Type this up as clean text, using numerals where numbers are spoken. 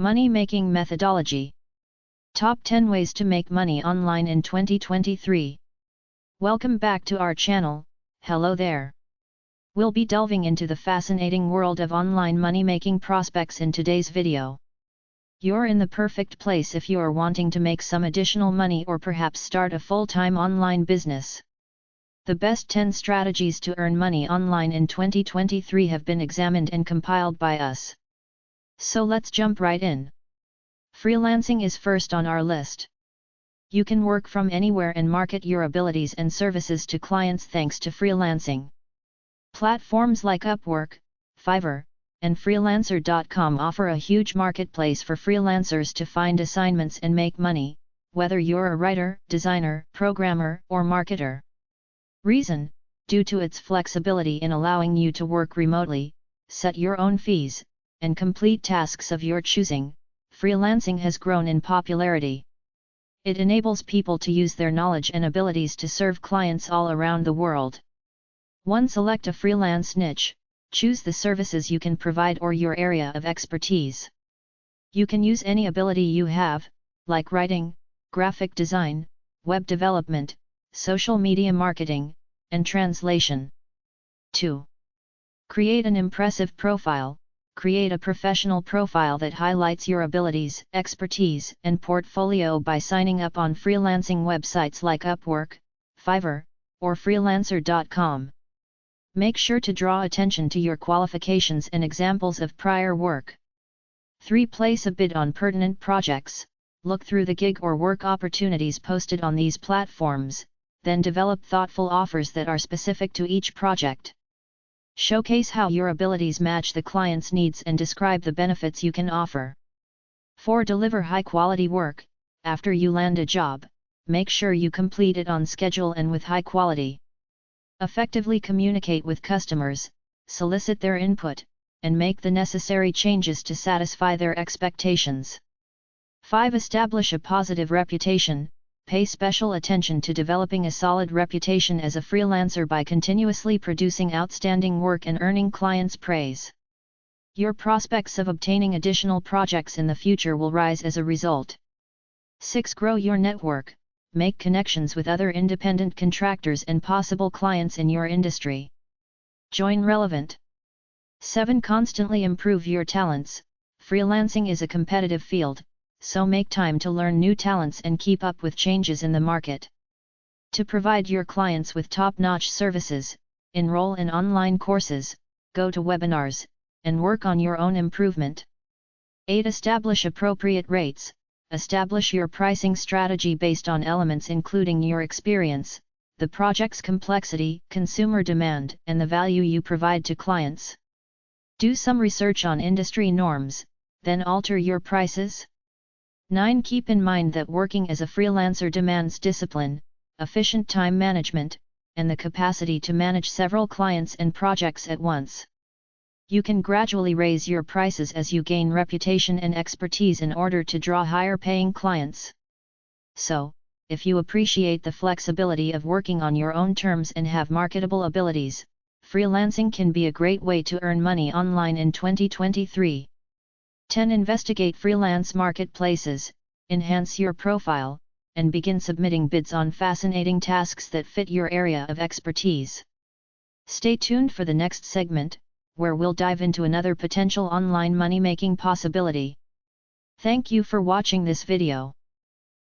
Money-making methodology. Top 10 ways to make money online in 2023. Welcome back to our channel. Hello there. We'll be delving into the fascinating world of online money-making prospects in today's video. You're in the perfect place if you're wanting to make some additional money or perhaps start a full-time online business. The best 10 strategies to earn money online in 2023 have been examined and compiled by us. So let's jump right in. Freelancing is first on our list. You can work from anywhere and market your abilities and services to clients thanks to freelancing. Platforms like Upwork, Fiverr, and Freelancer.com offer a huge marketplace for freelancers to find assignments and make money, whether you're a writer, designer, programmer, or marketer. Reason: due to its flexibility in allowing you to work remotely, set your own fees, and complete tasks of your choosing, freelancing has grown in popularity. It enables people to use their knowledge and abilities to serve clients all around the world. 1. Select a freelance niche. Choose the services you can provide or your area of expertise. You can use any ability you have, like writing, graphic design, web development, social media marketing, and translation. 2. Create an impressive profile. Create a professional profile that highlights your abilities, expertise, and portfolio by signing up on freelancing websites like Upwork, Fiverr, or Freelancer.com. Make sure to draw attention to your qualifications and examples of prior work. 3. Place a bid on pertinent projects. Look through the gig or work opportunities posted on these platforms, then develop thoughtful offers that are specific to each project. Showcase how your abilities match the client's needs and describe the benefits you can offer. 4. Deliver high-quality work. After you land a job, make sure you complete it on schedule and with high quality. Effectively communicate with customers, solicit their input, and make the necessary changes to satisfy their expectations. 5. Establish a positive reputation. Pay special attention to developing a solid reputation as a freelancer by continuously producing outstanding work and earning clients' praise. Your prospects of obtaining additional projects in the future will rise as a result. 6. Grow your network. Make connections with other independent contractors and possible clients in your industry. Join relevant. 7. Constantly improve your talents. Freelancing is a competitive field, so make time to learn new talents and keep up with changes in the market. To provide your clients with top-notch services, enroll in online courses, go to webinars, and work on your own improvement. 8. Establish appropriate rates. Establish your pricing strategy based on elements including your experience, the project's complexity, consumer demand, and the value you provide to clients. Do some research on industry norms, then alter your prices. 9. Keep in mind that working as a freelancer demands discipline, efficient time management, and the capacity to manage several clients and projects at once. You can gradually raise your prices as you gain reputation and expertise in order to draw higher-paying clients. So, if you appreciate the flexibility of working on your own terms and have marketable abilities, freelancing can be a great way to earn money online in 2023. 10. Investigate freelance marketplaces, enhance your profile, and begin submitting bids on fascinating tasks that fit your area of expertise. Stay tuned for the next segment, where we'll dive into another potential online money-making possibility. Thank you for watching this video.